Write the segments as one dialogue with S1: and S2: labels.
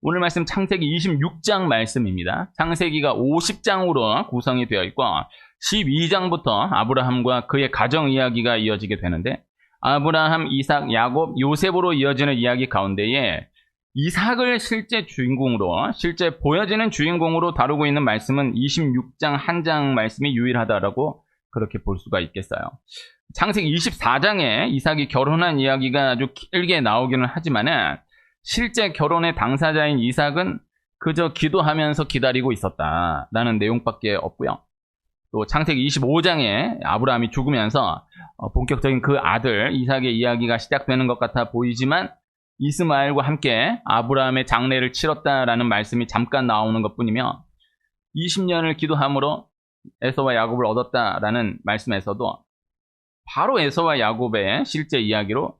S1: 오늘 말씀 창세기 26장 말씀입니다. 창세기가 50장으로 구성이 되어 있고 12장부터 아브라함과 그의 가정 이야기가 이어지게 되는데, 아브라함, 이삭, 야곱, 요셉으로 이어지는 이야기 가운데에 이삭을 실제 주인공으로, 실제 보여지는 주인공으로 다루고 있는 말씀은 26장 한 장 말씀이 유일하다라고 그렇게 볼 수가 있겠어요. 창세기 24장에 이삭이 결혼한 이야기가 아주 길게 나오기는 하지만은 실제 결혼의 당사자인 이삭은 그저 기도하면서 기다리고 있었다라는 내용밖에 없고요. 또 창세기 25장에 아브라함이 죽으면서 본격적인 그 아들 이삭의 이야기가 시작되는 것 같아 보이지만 이스마엘과 함께 아브라함의 장례를 치렀다라는 말씀이 잠깐 나오는 것뿐이며, 20년을 기도함으로 에서와 야곱을 얻었다라는 말씀에서도 바로 에서와 야곱의 실제 이야기로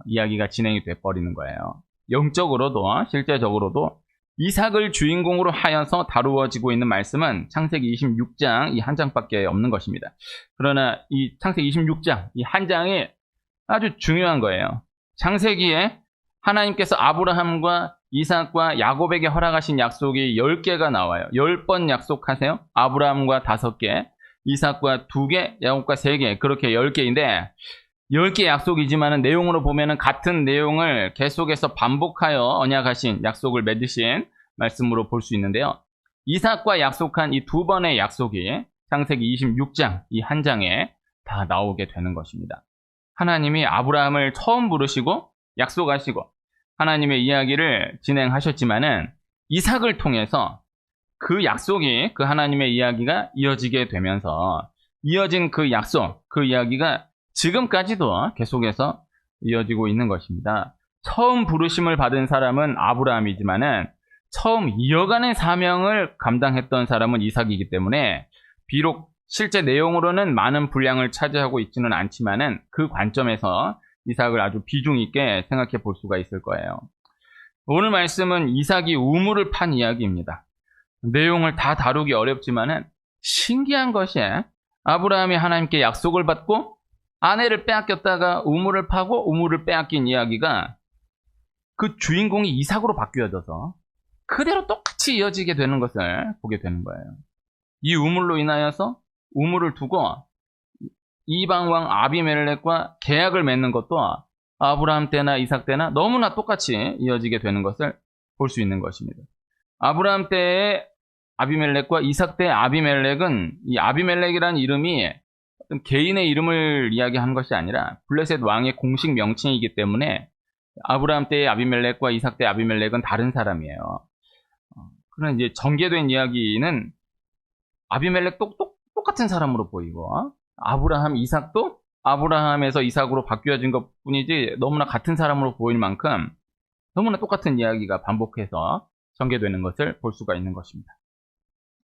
S1: 이야기가 진행이 돼버리는 거예요. 영적으로도 실제적으로도 이삭을 주인공으로 하여서 다루어지고 있는 말씀은 창세기 26장 이 한 장밖에 없는 것입니다. 그러나 이 창세기 26장 이 한 장이 아주 중요한 거예요. 창세기에 하나님께서 아브라함과 이삭과 야곱에게 허락하신 약속이 10개가 나와요. 10번 약속하세요. 아브라함과 5개, 이삭과 2개, 야곱과 3개, 그렇게 10개인데 10개 약속이지만 내용으로 보면 같은 내용을 계속해서 반복하여 언약하신, 약속을 맺으신 말씀으로 볼 수 있는데요. 이삭과 약속한 이 2번의 약속이 창세기 26장 이 한 장에 다 나오게 되는 것입니다. 하나님이 아브라함을 처음 부르시고 약속하시고 하나님의 이야기를 진행하셨지만은 이삭을 통해서 그 약속이, 그 하나님의 이야기가 이어지게 되면서 이어진 그 약속, 그 이야기가 지금까지도 계속해서 이어지고 있는 것입니다. 처음 부르심을 받은 사람은 아브라함이지만은 처음 이어가는 사명을 감당했던 사람은 이삭이기 때문에 비록 실제 내용으로는 많은 분량을 차지하고 있지는 않지만은 그 관점에서 이삭을 아주 비중 있게 생각해 볼 수가 있을 거예요. 오늘 말씀은 이삭이 우물을 판 이야기입니다. 내용을 다 다루기 어렵지만은 신기한 것이, 아브라함이 하나님께 약속을 받고 아내를 빼앗겼다가 우물을 파고 우물을 빼앗긴 이야기가 그 주인공이 이삭으로 바뀌어져서 그대로 똑같이 이어지게 되는 것을 보게 되는 거예요. 이 우물로 인하여서 우물을 두고 이방왕 아비멜렉과 계약을 맺는 것도 아브라함 때나 이삭 때나 너무나 똑같이 이어지게 되는 것을 볼 수 있는 것입니다. 아브라함 때의 아비멜렉과 이삭 때의 아비멜렉은, 이 아비멜렉이라는 이름이 어떤 개인의 이름을 이야기하는 것이 아니라 블레셋 왕의 공식 명칭이기 때문에 아브라함 때의 아비멜렉과 이삭 때의 아비멜렉은 다른 사람이에요. 그러나 이제 전개된 이야기는 아비멜렉 똑같은 사람으로 보이고, 아브라함, 이삭도 아브라함에서 이삭으로 바뀌어진 것 뿐이지 너무나 같은 사람으로 보일 만큼 너무나 똑같은 이야기가 반복해서 전개되는 것을 볼 수가 있는 것입니다.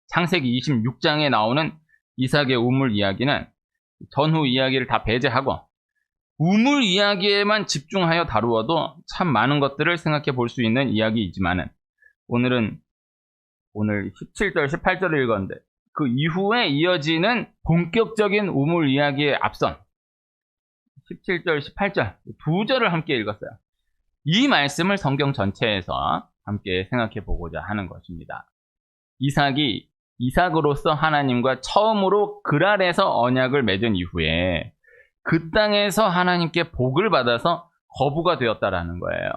S1: 창세기 26장에 나오는 이삭의 우물 이야기는 전후 이야기를 다 배제하고 우물 이야기에만 집중하여 다루어도 참 많은 것들을 생각해 볼 수 있는 이야기이지만은 오늘 17절, 18절을 읽었는데 그 이후에 이어지는 본격적인 우물 이야기에 앞선 17절, 18절 두 절을 함께 읽었어요. 이 말씀을 성경 전체에서 함께 생각해 보고자 하는 것입니다. 이삭이 이삭으로서 하나님과 처음으로 그랄에서 언약을 맺은 이후에 그 땅에서 하나님께 복을 받아서 거부가 되었다라는 거예요.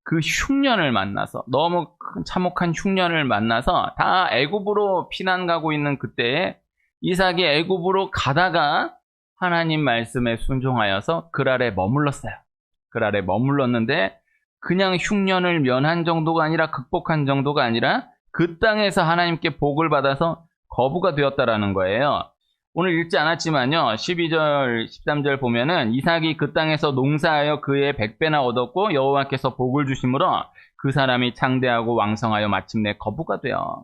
S1: 그 흉년을 만나서, 너무 큰 참혹한 흉년을 만나서 다 애굽으로 피난 가고 있는 그때에 이삭이 애굽으로 가다가 하나님 말씀에 순종하여서 그랄에 머물렀어요. 그랄에 머물렀는데 그냥 흉년을 면한 정도가 아니라, 극복한 정도가 아니라 그 땅에서 하나님께 복을 받아서 거부가 되었다라는 거예요. 오늘 읽지 않았지만요, 12절, 13절 보면은 이삭이 그 땅에서 농사하여 그의 100배나 얻었고 여호와께서 복을 주심으로 그 사람이 창대하고 왕성하여 마침내 거부가 되어.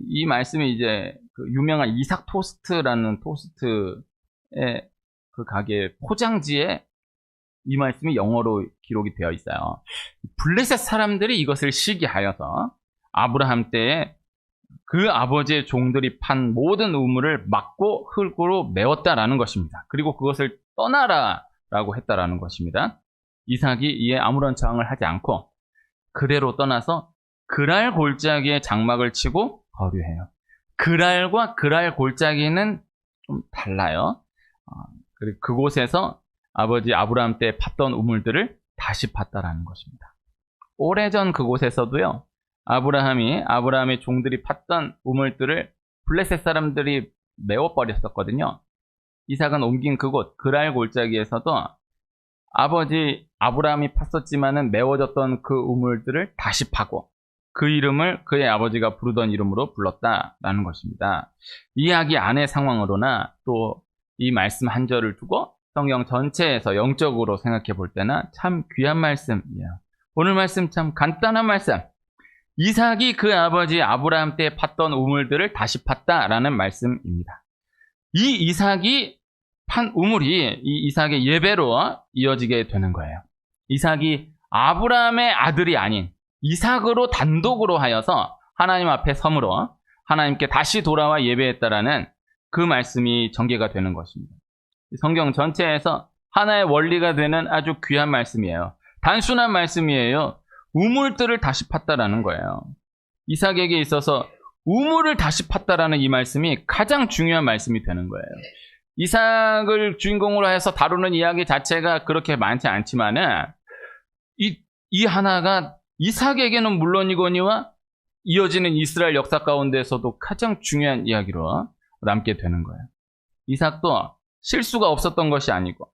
S1: 이 말씀이 이제 그 유명한 이삭 토스트라는 토스트의 그 가게 포장지에 이 말씀이 영어로 기록이 되어 있어요. 블레셋 사람들이 이것을 시기하여서 아브라함 때에 그 아버지의 종들이 판 모든 우물을 막고 흙으로 메웠다라는 것입니다. 그리고 그것을 떠나라라고 했다라는 것입니다. 이삭이 이에 아무런 저항을 하지 않고 그대로 떠나서 그랄 골짜기에 장막을 치고 거류해요. 그랄과 그랄 골짜기는 좀 달라요. 그리고 그곳에서 아버지 아브라함 때 팠던 우물들을 다시 팠다라는 것입니다. 오래전 그곳에서도요, 아브라함의 종들이 팠던 우물들을 블레셋 사람들이 메워버렸었거든요. 이삭은 옮긴 그곳, 그랄 골짜기에서도 아버지 아브라함이 팠었지만은 메워졌던 그 우물들을 다시 파고 그 이름을 그의 아버지가 부르던 이름으로 불렀다라는 것입니다. 이야기 안의 상황으로나 또 이 말씀 한 절을 두고 성경 전체에서 영적으로 생각해 볼 때나 참 귀한 말씀이에요. 오늘 말씀 참 간단한 말씀. 이삭이 그 아버지 아브라함 때 팠던 우물들을 다시 팠다라는 말씀입니다. 이 이삭이 판 우물이 이 이삭의 예배로 이어지게 되는 거예요. 이삭이 아브라함의 아들이 아닌 이삭으로 단독으로 하여서 하나님 앞에 섬으로 하나님께 다시 돌아와 예배했다라는 그 말씀이 전개가 되는 것입니다. 성경 전체에서 하나의 원리가 되는 아주 귀한 말씀이에요. 단순한 말씀이에요. 우물들을 다시 팠다라는 거예요. 이삭에게 있어서 우물을 다시 팠다라는 이 말씀이 가장 중요한 말씀이 되는 거예요. 이삭을 주인공으로 해서 다루는 이야기 자체가 그렇게 많지 않지만은 이 하나가 이삭에게는 물론이거니와 이어지는 이스라엘 역사 가운데서도 가장 중요한 이야기로 남게 되는 거예요. 이삭도 실수가 없었던 것이 아니고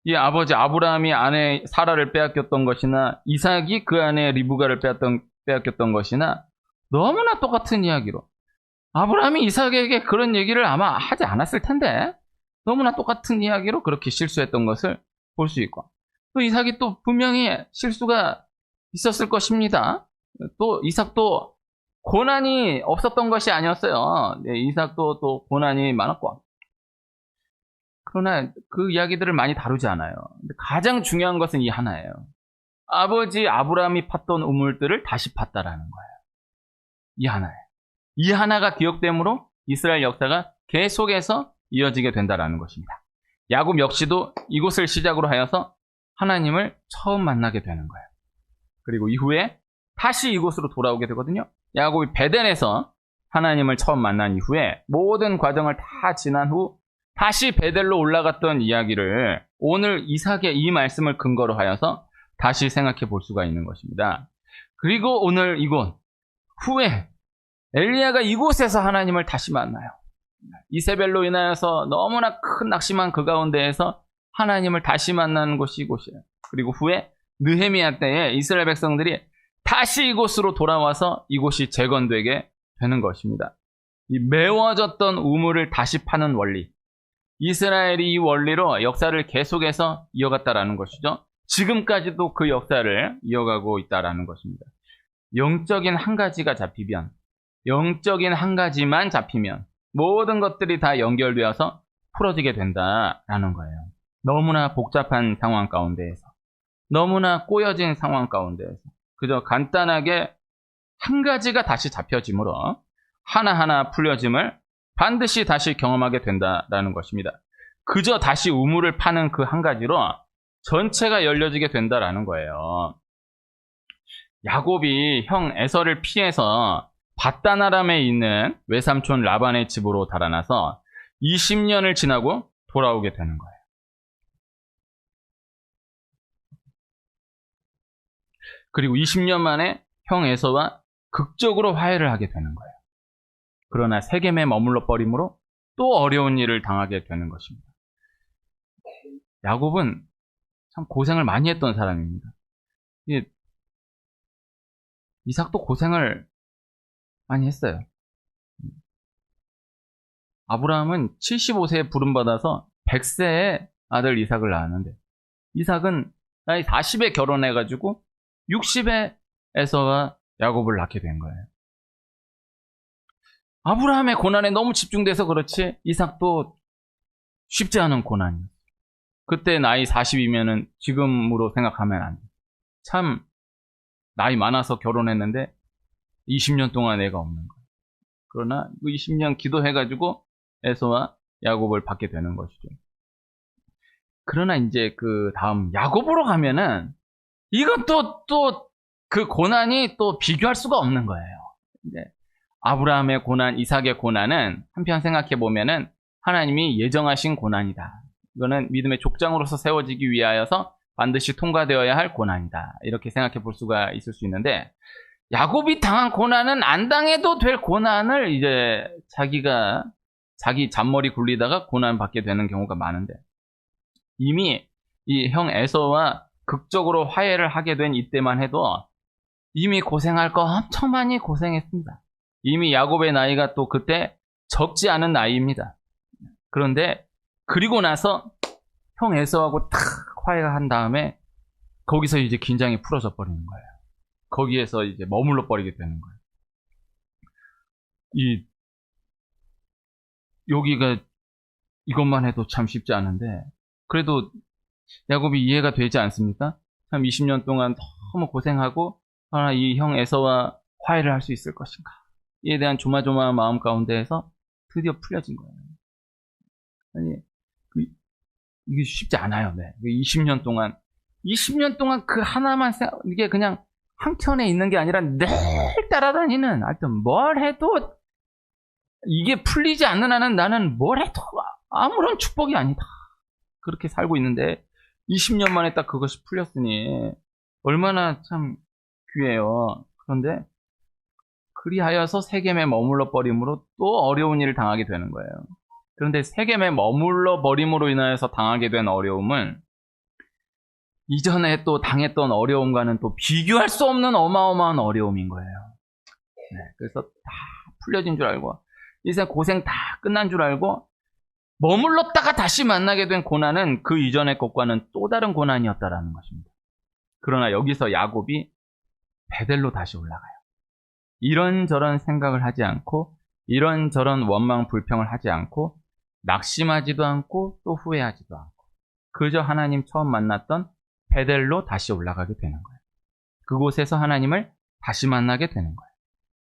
S1: 이 아버지 아브라함이 아내 사라를 빼앗겼던 것이나 이삭이 그 아내 리브가를 빼앗겼던 것이나 너무나 똑같은 이야기로 아브라함이 이삭에게 그런 얘기를 아마 하지 않았을 텐데 너무나 똑같은 이야기로 그렇게 실수했던 것을 볼 수 있고 또 이삭이 또 분명히 실수가 있었을 것입니다. 또 이삭도 고난이 없었던 것이 아니었어요. 네, 이삭도 또 고난이 많았고 그러나 그 이야기들을 많이 다루지 않아요. 근데 가장 중요한 것은 이 하나예요. 아버지 아브라함이 팠던 우물들을 다시 팠다라는 거예요. 이 하나예요. 이 하나가 기억됨으로 이스라엘 역사가 계속해서 이어지게 된다라는 것입니다. 야곱 역시도 이곳을 시작으로 하여서 하나님을 처음 만나게 되는 거예요. 그리고 이후에 다시 이곳으로 돌아오게 되거든요. 야곱이 베델에서 하나님을 처음 만난 이후에 모든 과정을 다 지난 후 다시 베델로 올라갔던 이야기를 오늘 이삭의 이 말씀을 근거로 하여서 다시 생각해 볼 수가 있는 것입니다. 그리고 오늘 이곳 후에 엘리야가 이곳에서 하나님을 다시 만나요. 이세벨로 인하여서 너무나 큰 낙심한 그 가운데에서 하나님을 다시 만나는 곳이 이곳이에요. 그리고 후에 느헤미야 때에 이스라엘 백성들이 다시 이곳으로 돌아와서 이곳이 재건되게 되는 것입니다. 이 메워졌던 우물을 다시 파는 원리, 이스라엘이 이 원리로 역사를 계속해서 이어갔다라는 것이죠. 지금까지도 그 역사를 이어가고 있다라는 것입니다. 영적인 한 가지가 잡히면, 영적인 한 가지만 잡히면 모든 것들이 다 연결되어서 풀어지게 된다라는 거예요. 너무나 복잡한 상황 가운데에서, 너무나 꼬여진 상황 가운데에서 그저 간단하게 한 가지가 다시 잡혀짐으로 하나하나 풀려짐을 반드시 다시 경험하게 된다라는 것입니다. 그저 다시 우물을 파는 그 한 가지로 전체가 열려지게 된다라는 거예요. 야곱이 형 에서를 피해서 밧단 아람에 있는 외삼촌 라반의 집으로 달아나서 20년을 지나고 돌아오게 되는 거예요. 그리고 20년 만에 형 에서와 극적으로 화해를 하게 되는 거예요. 그러나 세겜에 머물러 버림으로 또 어려운 일을 당하게 되는 것입니다. 야곱은 참 고생을 많이 했던 사람입니다. 이삭도 고생을 많이 했어요. 아브라함은 75세에 부름받아서 100세에 아들 이삭을 낳았는데 이삭은 나이 40에 결혼해가지고 60에 에서와 야곱을 낳게 된 거예요. 아브라함의 고난에 너무 집중돼서 그렇지 이삭도 쉽지 않은 고난이에요. 그때 나이 40이면은 지금으로 생각하면 안 돼. 참 나이 많아서 결혼했는데 20년 동안 애가 없는 거예요. 그러나 그 20년 기도해가지고 에서와 야곱을 받게 되는 것이죠. 그러나 이제 그 다음 야곱으로 가면은 이건 또 그 고난이 또 비교할 수가 없는 거예요. 이제 아브라함의 고난, 이삭의 고난은 한편 생각해 보면은 하나님이 예정하신 고난이다. 이거는 믿음의 족장으로서 세워지기 위하여서 반드시 통과되어야 할 고난이다. 이렇게 생각해 볼 수가 있을 수 있는데, 야곱이 당한 고난은 안 당해도 될 고난을 이제 자기 잔머리 굴리다가 고난 받게 되는 경우가 많은데, 이미 이 형 에서와 극적으로 화해를 하게 된 이때만 해도 이미 고생할 거 엄청 많이 고생했습니다. 이미 야곱의 나이가 또 그때 적지 않은 나이입니다. 그런데 그리고 나서 형 에서하고 탁 화해가 한 다음에 거기서 이제 긴장이 풀어져 버리는 거예요. 거기에서 이제 머물러 버리게 되는 거예요. 여기가 이것만 해도 참 쉽지 않은데, 그래도 야곱이 이해가 되지 않습니까? 참 20년 동안 너무 고생하고 이 형 에서와 화해를 할 수 있을 것인가, 이에 대한 조마조마한 마음 가운데에서 드디어 풀려진 거예요. 아니, 이게 쉽지 않아요. 네. 20년 동안 그 하나만 이게 그냥 한켠에 있는 게 아니라 늘 따라다니는, 하여튼 뭘 해도 이게 풀리지 않는 한은 나는 뭘 해도 아무런 축복이 아니다. 그렇게 살고 있는데 20년 만에 딱 그것이 풀렸으니 얼마나 참 귀해요. 그런데 그리하여서 세겜에 머물러 버림으로 또 어려운 일을 당하게 되는 거예요. 그런데 세겜에 머물러 버림으로 인하여서 당하게 된 어려움은 이전에 또 당했던 어려움과는 또 비교할 수 없는 어마어마한 어려움인 거예요. 네, 그래서 다 풀려진 줄 알고, 이제 고생 다 끝난 줄 알고 머물렀다가 다시 만나게 된 고난은 그 이전의 것과는 또 다른 고난이었다라는 것입니다. 그러나 여기서 야곱이 베델로 다시 올라가요. 이런저런 생각을 하지 않고, 이런저런 원망 불평을 하지 않고, 낙심하지도 않고 또 후회하지도 않고, 그저 하나님 처음 만났던 베델로 다시 올라가게 되는 거예요. 그곳에서 하나님을 다시 만나게 되는 거예요.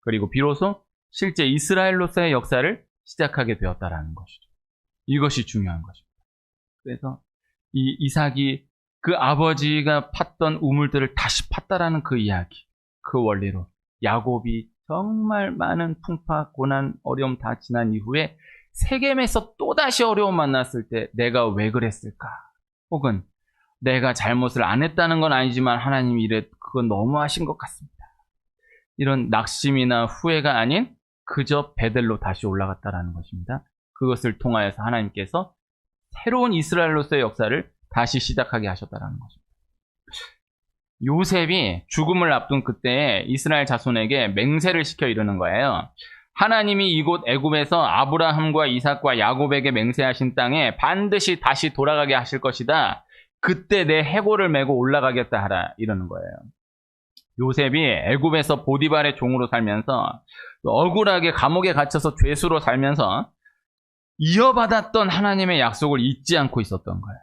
S1: 그리고 비로소 실제 이스라엘로서의 역사를 시작하게 되었다라는 것이죠. 이것이 중요한 것입니다. 그래서 이 이삭이 그 아버지가 팠던 우물들을 다시 팠다라는 그 이야기, 그 원리로 야곱이 정말 많은 풍파, 고난, 어려움 다 지난 이후에 세겜에서 또다시 어려움 만났을 때 내가 왜 그랬을까? 혹은 내가 잘못을 안 했다는 건 아니지만 하나님이 이래 그건 너무하신 것 같습니다. 이런 낙심이나 후회가 아닌 그저 베델로 다시 올라갔다라는 것입니다. 그것을 통하여서 하나님께서 새로운 이스라엘로서의 역사를 다시 시작하게 하셨다라는 것입니다. 요셉이 죽음을 앞둔 그때에 이스라엘 자손에게 맹세를 시켜 이르는 거예요. 하나님이 이곳 애굽에서 아브라함과 이삭과 야곱에게 맹세하신 땅에 반드시 다시 돌아가게 하실 것이다. 그때 내 해골을 메고 올라가겠다 하라, 이러는 거예요. 요셉이 애굽에서 보디발의 종으로 살면서 억울하게 감옥에 갇혀서 죄수로 살면서 이어받았던 하나님의 약속을 잊지 않고 있었던 거예요.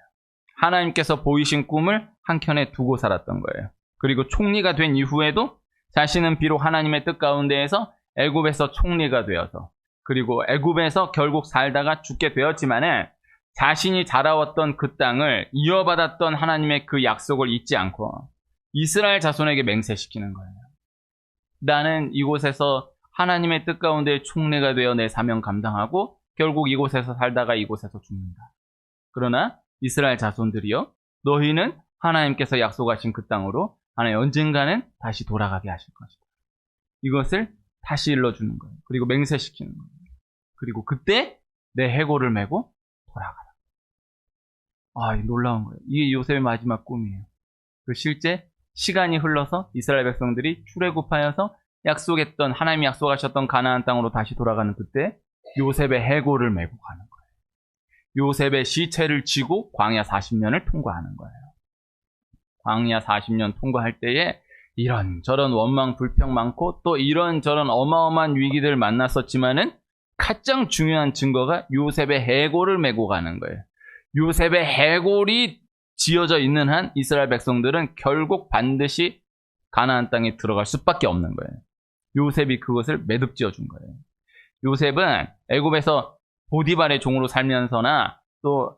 S1: 하나님께서 보이신 꿈을 한켠에 두고 살았던 거예요. 그리고 총리가 된 이후에도 자신은 비록 하나님의 뜻 가운데에서 애굽에서 총리가 되어서, 그리고 애굽에서 결국 살다가 죽게 되었지만은 자신이 자라왔던 그 땅을 이어받았던 하나님의 그 약속을 잊지 않고 이스라엘 자손에게 맹세시키는 거예요. 나는 이곳에서 하나님의 뜻 가운데 총리가 되어 내 사명 감당하고 결국 이곳에서 살다가 이곳에서 죽는다. 그러나 이스라엘 자손들이여, 너희는 하나님께서 약속하신 그 땅으로 하나님 언젠가는 다시 돌아가게 하실 것이다. 이것을 다시 일러주는 거예요. 그리고 맹세시키는 거예요. 그리고 그때 내 해골을 메고 돌아가라. 놀라운 거예요. 이게 요셉의 마지막 꿈이에요. 그 실제 시간이 흘러서 이스라엘 백성들이 출애굽하여서 약속했던, 하나님이 약속하셨던 가나안 땅으로 다시 돌아가는 그때 요셉의 해골을 메고 가는 거예요. 요셉의 시체를 지고 광야 40년을 통과하는 거예요. 광야 40년 통과할 때에 이런저런 원망 불평 많고 또 이런저런 어마어마한 위기들 만났었지만은 가장 중요한 증거가 요셉의 해골을 메고 가는 거예요. 요셉의 해골이 지어져 있는 한 이스라엘 백성들은 결국 반드시 가나안 땅에 들어갈 수밖에 없는 거예요. 요셉이 그것을 매듭지어 준 거예요. 요셉은 애굽에서 보디발의 종으로 살면서나 또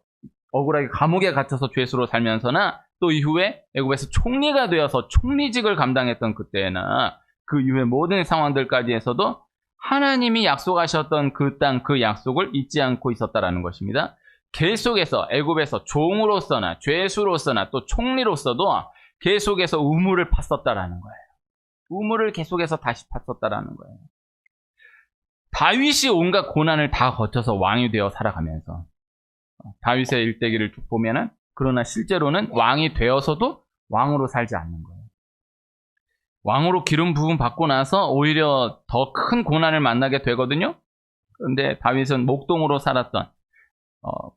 S1: 억울하게 감옥에 갇혀서 죄수로 살면서나 또 이후에 애굽에서 총리가 되어서 총리직을 감당했던 그때나 그 이후의 모든 상황들까지 해서도 하나님이 약속하셨던 그 땅, 그 약속을 잊지 않고 있었다라는 것입니다. 계속해서 애굽에서 종으로서나 죄수로서나 또 총리로서도 계속해서 우물을 팠었다라는 거예요. 우물을 계속해서 다시 팠었다라는 거예요. 다윗이 온갖 고난을 다 거쳐서 왕이 되어 살아가면서 다윗의 일대기를 쭉 보면은 그러나 실제로는 왕이 되어서도 왕으로 살지 않는 거예요. 왕으로 기름 부음 받고 나서 오히려 더 큰 고난을 만나게 되거든요. 그런데 다윗은 목동으로 살았던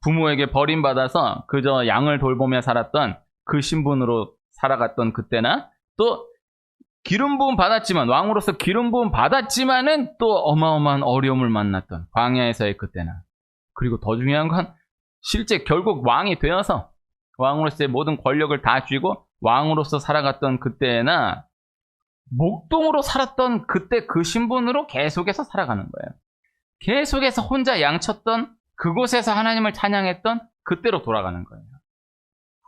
S1: 부모에게 버림받아서 그저 양을 돌보며 살았던 그 신분으로 살아갔던 그때나 또 기름 부음 받았지만 왕으로서 기름 부음 받았지만은 또 어마어마한 어려움을 만났던 광야에서의 그때나 그리고 더 중요한 건 실제 결국 왕이 되어서 왕으로서의 모든 권력을 다 쥐고 왕으로서 살아갔던 그때나 목동으로 살았던 그때 그 신분으로 계속해서 살아가는 거예요. 계속해서 혼자 양쳤던 그곳에서 하나님을 찬양했던 그때로 돌아가는 거예요.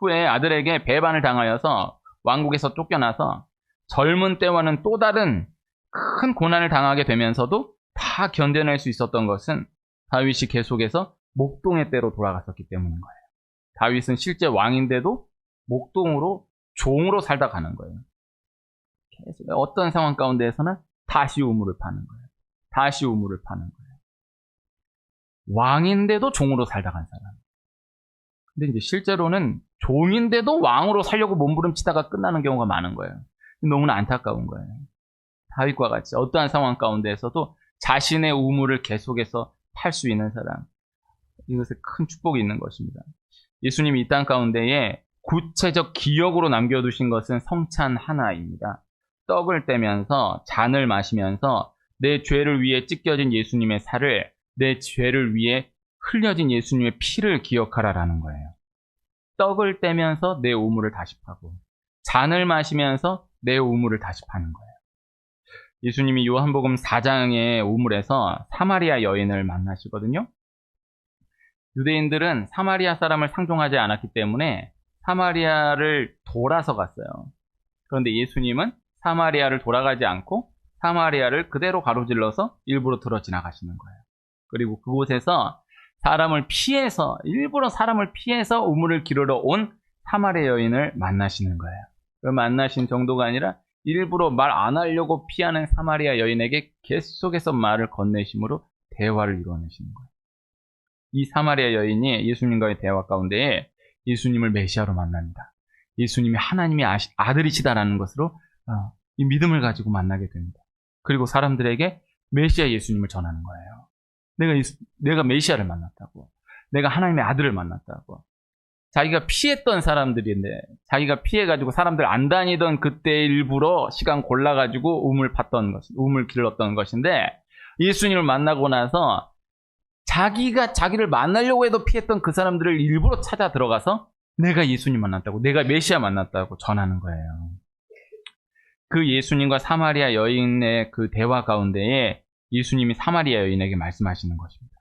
S1: 후에 아들에게 배반을 당하여서 왕국에서 쫓겨나서 젊은 때와는 또 다른 큰 고난을 당하게 되면서도 다 견뎌낼 수 있었던 것은 다윗이 계속해서 목동의 때로 돌아갔었기 때문인 거예요. 다윗은 실제 왕인데도 목동으로 종으로 살다 가는 거예요. 계속 어떤 상황 가운데에서는 다시 우물을 파는 거예요. 다시 우물을 파는 거예요. 왕인데도 종으로 살다 간 사람. 근데 이제 실제로는 종인데도 왕으로 살려고 몸부림치다가 끝나는 경우가 많은 거예요. 너무나 안타까운 거예요. 다윗과 같이 어떠한 상황 가운데에서도 자신의 우물을 계속해서 팔 수 있는 사람. 이것에 큰 축복이 있는 것입니다. 예수님이 이 땅 가운데에 구체적 기억으로 남겨두신 것은 성찬 하나입니다. 떡을 떼면서 잔을 마시면서 내 죄를 위해 찢겨진 예수님의 살을 내 죄를 위해 흘려진 예수님의 피를 기억하라라는 거예요. 떡을 떼면서 내 우물을 다시 파고 잔을 마시면서 내 우물을 다시 파는 거예요. 예수님이 요한복음 4장의 우물에서 사마리아 여인을 만나시거든요. 유대인들은 사마리아 사람을 상종하지 않았기 때문에 사마리아를 돌아서 갔어요. 그런데 예수님은 사마리아를 돌아가지 않고 사마리아를 그대로 가로질러서 일부러 들어 지나가시는 거예요. 그리고 그곳에서 사람을 피해서 일부러 사람을 피해서 우물을 기르러 온 사마리아 여인을 만나시는 거예요. 그 만나신 정도가 아니라 일부러 말 안 하려고 피하는 사마리아 여인에게 계속해서 말을 건네심으로 대화를 이루어내시는 거예요. 이 사마리아 여인이 예수님과의 대화 가운데에 예수님을 메시아로 만납니다. 예수님이 하나님의 아들이시다라는 것으로 이 믿음을 가지고 만나게 됩니다. 그리고 사람들에게 메시아 예수님을 전하는 거예요. 내가 메시아를 만났다고. 내가 하나님의 아들을 만났다고. 자기가 피했던 사람들인데 자기가 피해가지고 사람들 안 다니던 그때 일부러 시간 골라가지고 우물 길렀던 것인데 예수님을 만나고 나서 자기가 자기를 만나려고 해도 피했던 그 사람들을 일부러 찾아 들어가서 내가 예수님 만났다고, 내가 메시아 만났다고 전하는 거예요. 그 예수님과 사마리아 여인의 그 대화 가운데에 예수님이 사마리아 여인에게 말씀하시는 것입니다.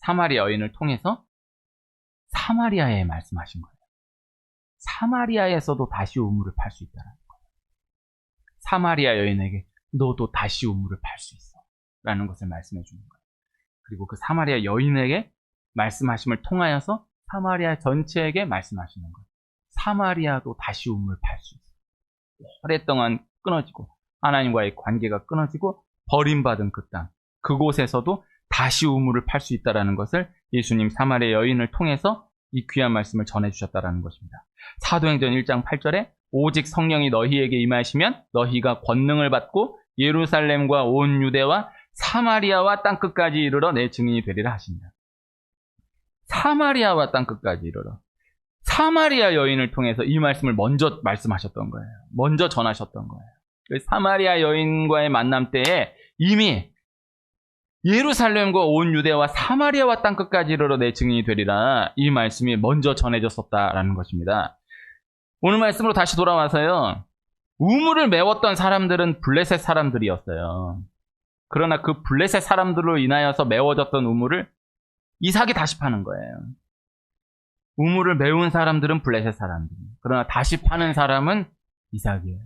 S1: 사마리아 여인을 통해서 사마리아에 말씀하신 거예요. 사마리아에서도 다시 우물을 팔 수 있다는 거예요. 사마리아 여인에게 너도 다시 우물을 팔 수 있어 라는 것을 말씀해 주는 거예요. 그리고 그 사마리아 여인에게 말씀하심을 통하여서 사마리아 전체에게 말씀하시는 거예요. 사마리아도 다시 우물을 팔 수 있어. 오랫동안 끊어지고 하나님과의 관계가 끊어지고 버림받은 그 땅, 그곳에서도 다시 우물을 팔 수 있다는 것을 예수님 사마리아 여인을 통해서 이 귀한 말씀을 전해주셨다는 것입니다. 사도행전 1장 8절에 오직 성령이 너희에게 임하시면 너희가 권능을 받고 예루살렘과 온 유대와 사마리아와 땅끝까지 이르러 내 증인이 되리라 하십니다. 사마리아와 땅끝까지 이르러. 사마리아 여인을 통해서 이 말씀을 먼저 말씀하셨던 거예요. 먼저 전하셨던 거예요. 사마리아 여인과의 만남 때에 이미 예루살렘과 온 유대와 사마리아와 땅끝까지 이르러 내 증인이 되리라, 이 말씀이 먼저 전해졌었다라는 것입니다. 오늘 말씀으로 다시 돌아와서요, 우물을 메웠던 사람들은 블레셋 사람들이었어요. 그러나 그 블레셋 사람들로 인하여서 메워졌던 우물을 이삭이 다시 파는 거예요. 우물을 메운 사람들은 블레셋 사람들. 그러나 다시 파는 사람은 이삭이에요.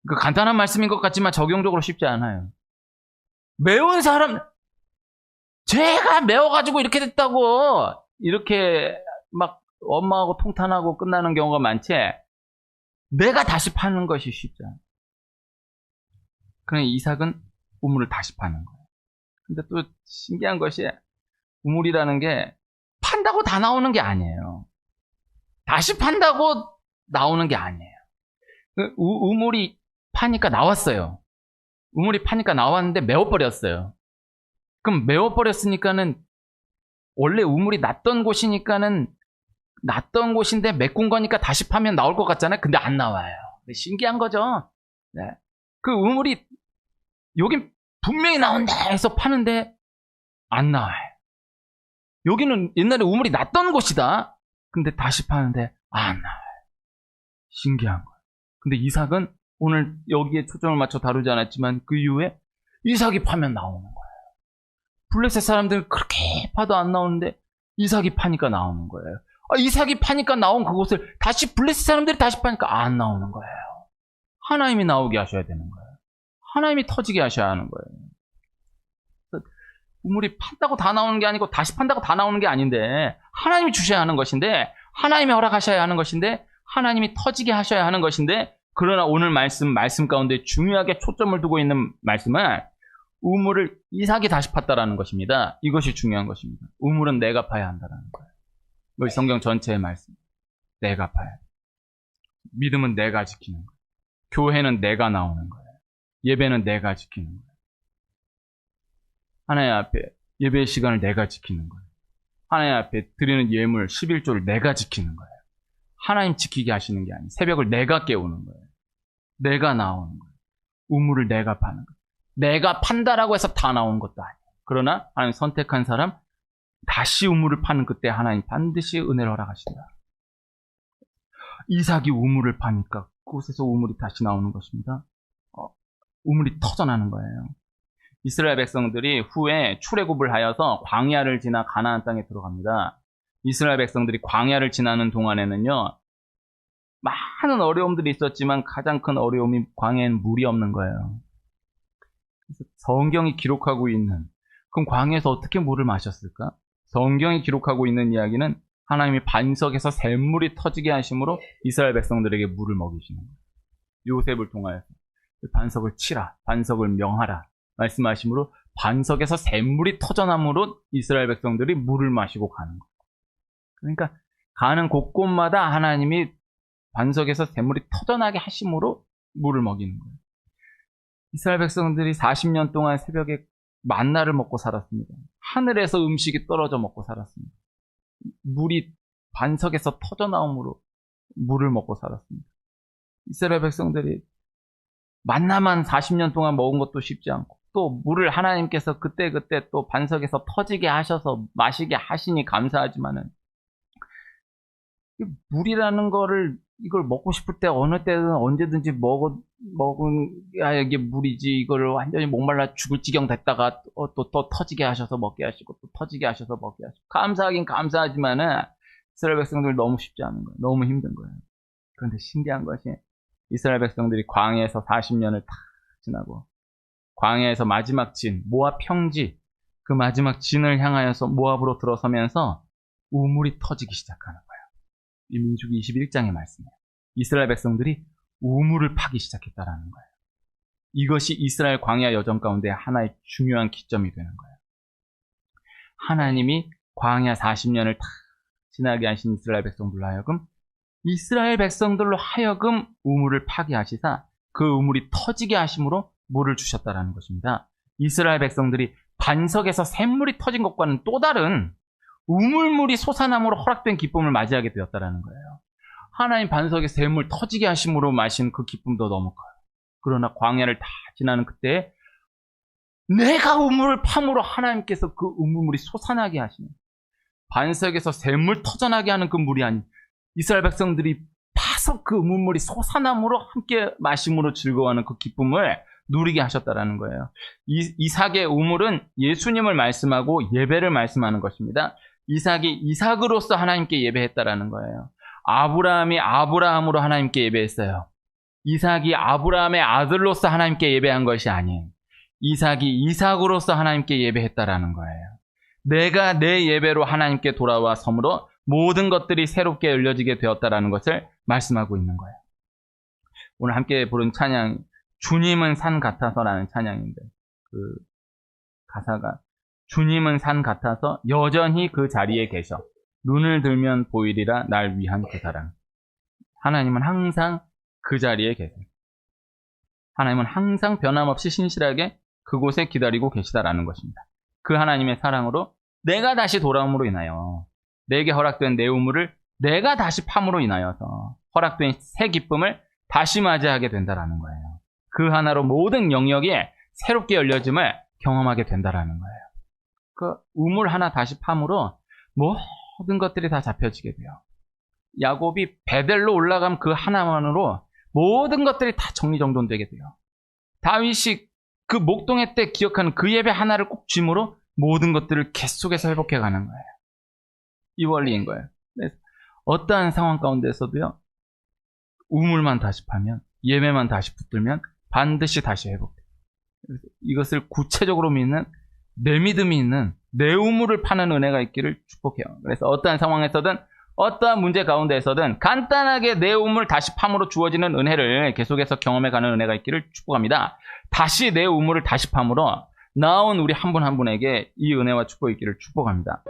S1: 그 간단한 말씀인 것 같지만 적용적으로 쉽지 않아요. 메운 사람, 제가 메워가지고 이렇게 됐다고 이렇게 막 엄마하고 통탄하고 끝나는 경우가 많지, 내가 다시 파는 것이 쉽지 않아요. 그러나 이삭은 우물을 다시 파는 거예요. 근데 또 신기한 것이, 우물이라는 게 판다고 다 나오는 게 아니에요. 다시 판다고 나오는 게 아니에요. 우물이 파니까 나왔어요. 우물이 파니까 나왔는데 메워버렸어요. 그럼 메워버렸으니까는, 원래 우물이 났던 곳이니까는 났던 곳인데 메꾼 거니까 다시 파면 나올 것 같잖아요. 근데 안 나와요. 신기한 거죠. 네. 그 우물이 여긴 분명히 나온다 해서 파는데 안 나와요. 여기는 옛날에 우물이 났던 곳이다. 근데 다시 파는데 안 나와요. 신기한 거예요. 근데 이삭은 오늘 여기에 초점을 맞춰 다루지 않았지만 그 이후에 이삭이 파면 나오는 거예요. 블레셋 사람들은 그렇게 파도 안 나오는데 이삭이 파니까 나오는 거예요. 이삭이 파니까 나온 그곳을 다시 블레셋 사람들이 다시 파니까 안 나오는 거예요. 하나님이 나오게 하셔야 되는 거예요. 하나님이 터지게 하셔야 하는 거예요. 우물이 판다고 다 나오는 게 아니고 다시 판다고 다 나오는 게 아닌데, 하나님이 주셔야 하는 것인데, 하나님이 허락하셔야 하는 것인데, 하나님이 터지게 하셔야 하는 것인데, 그러나 오늘 말씀 가운데 중요하게 초점을 두고 있는 말씀은 우물을 이삭이 다시 팠다라는 것입니다. 이것이 중요한 것입니다. 우물은 내가 파야 한다라는 거예요. 이것이 성경 전체의 말씀. 내가 파야 돼. 믿음은 내가 지키는 거예요. 교회는 내가 나오는 거예요. 예배는 내가 지키는 거예요. 하나님 앞에 예배 시간을 내가 지키는 거예요. 하나님 앞에 드리는 예물 11조를 내가 지키는 거예요. 하나님 지키게 하시는 게 아니에요. 새벽을 내가 깨우는 거예요. 내가 나오는 거예요. 우물을 내가 파는 거예요. 내가 판다라고 해서 다 나온 것도 아니에요. 그러나 하나님 선택한 사람, 다시 우물을 파는 그때 하나님 반드시 은혜를 허락하신다. 이삭이 우물을 파니까 그곳에서 우물이 다시 나오는 것입니다. 우물이 터져나는 거예요. 이스라엘 백성들이 후에 출애굽을 하여서 광야를 지나 가나안 땅에 들어갑니다. 이스라엘 백성들이 광야를 지나는 동안에는요, 많은 어려움들이 있었지만 가장 큰 어려움이 광야에는 물이 없는 거예요. 그래서 성경이 기록하고 있는, 그럼 광야에서 어떻게 물을 마셨을까? 성경이 기록하고 있는 이야기는 하나님이 반석에서 샘물이 터지게 하심으로 이스라엘 백성들에게 물을 먹이시는 거예요. 요셉을 통하여서 반석을 치라, 반석을 명하라 말씀하심으로 반석에서 샘물이 터져나므로 이스라엘 백성들이 물을 마시고 가는 거예요. 그러니까 가는 곳곳마다 하나님이 반석에서 샘물이 터져나게 하심으로 물을 먹이는 거예요. 이스라엘 백성들이 40년 동안 새벽에 만나를 먹고 살았습니다. 하늘에서 음식이 떨어져 먹고 살았습니다. 물이 반석에서 터져나옴으로 물을 먹고 살았습니다. 이스라엘 백성들이 만나만 40년 동안 먹은 것도 쉽지 않고, 또 물을 하나님께서 그때그때 또 반석에서 터지게 하셔서 마시게 하시니 감사하지만은, 물이라는 거를, 이걸 먹고 싶을 때 어느 때든 언제든지 먹어야 이게 물이지, 이거를 완전히 목말라 죽을 지경 됐다가 또 터지게 하셔서 먹게 하시고, 또 터지게 하셔서 먹게 하시고, 감사하긴 감사하지만은 이스라엘 백성들 너무 쉽지 않은 거예요. 너무 힘든 거예요. 그런데 신기한 것이, 이스라엘 백성들이 광야에서 40년을 다 지나고 광야에서 마지막 진, 모압 평지, 그 마지막 진을 향하여서 모압으로 들어서면서 우물이 터지기 시작하는 거예요. 이 민수기 21장의 말씀이에요. 이스라엘 백성들이 우물을 파기 시작했다라는 거예요. 이것이 이스라엘 광야 여정 가운데 하나의 중요한 기점이 되는 거예요. 하나님이 광야 40년을 다 지나게 하신 이스라엘 백성들로 하여금, 우물을 파게 하시사 그 우물이 터지게 하심으로 물을 주셨다라는 것입니다. 이스라엘 백성들이 반석에서 샘물이 터진 것과는 또 다른 우물물이 솟아남으로 허락된 기쁨을 맞이하게 되었다라는 거예요. 하나님 반석에 샘물 터지게 하심으로 마신 그 기쁨도 너무 커요. 그러나 광야를 다 지나는 그때 내가 우물을 팜으로 하나님께서 그 우물물이 솟아나게 하시는, 반석에서 샘물 터져나게 하는 그 물이 아닌, 이스라엘 백성들이 파서 그 우물물이 솟아남으로 함께 마심으로 즐거워하는 그 기쁨을 누리게 하셨다라는 거예요. 이삭의 우물은 예수님을 말씀하고 예배를 말씀하는 것입니다. 이삭이 이삭으로서 하나님께 예배했다라는 거예요. 아브라함이 아브라함으로 하나님께 예배했어요. 이삭이 아브라함의 아들로서 하나님께 예배한 것이 아닌 이삭이 이삭으로서 하나님께 예배했다라는 거예요. 내가 내 예배로 하나님께 돌아와 섬으로 모든 것들이 새롭게 열려지게 되었다라는 것을 말씀하고 있는 거예요. 오늘 함께 부른 찬양, 주님은 산 같아서라는 찬양인데, 그 가사가 주님은 산 같아서 여전히 그 자리에 계셔. 눈을 들면 보이리라 날 위한 그 사랑. 하나님은 항상 그 자리에 계세요. 하나님은 항상 변함없이 신실하게 그곳에 기다리고 계시다라는 것입니다. 그 하나님의 사랑으로 내가 다시 돌아옴으로 인하여 내게 허락된 내 우물을 내가 다시 팜으로 인하여서 허락된 새 기쁨을 다시 맞이하게 된다라는 거예요. 그 하나로 모든 영역이 새롭게 열려짐을 경험하게 된다라는 거예요. 그 우물 하나 다시 팜으로 모든 것들이 다 잡혀지게 돼요. 야곱이 베델로 올라간 그 하나만으로 모든 것들이 다 정리정돈되게 돼요. 다윗이 그 목동회 때 기억하는 그 예배 하나를 꼭 쥐므로 모든 것들을 계속해서 회복해 가는 거예요. 이 원리인 거예요. 그래서 어떠한 상황 가운데서도요, 우물만 다시 파면, 예배만 다시 붙들면 반드시 다시 회복돼요. 그래서 이것을 구체적으로 믿는, 내 믿음이 있는, 내 우물을 파는 은혜가 있기를 축복해요. 그래서 어떠한 상황에서든, 어떠한 문제 가운데에서든 간단하게 내 우물 다시 팜으로 주어지는 은혜를 계속해서 경험해가는 은혜가 있기를 축복합니다. 다시 내 우물을 다시 팜으로 나온 우리 한 분 한 분에게 이 은혜와 축복이 있기를 축복합니다.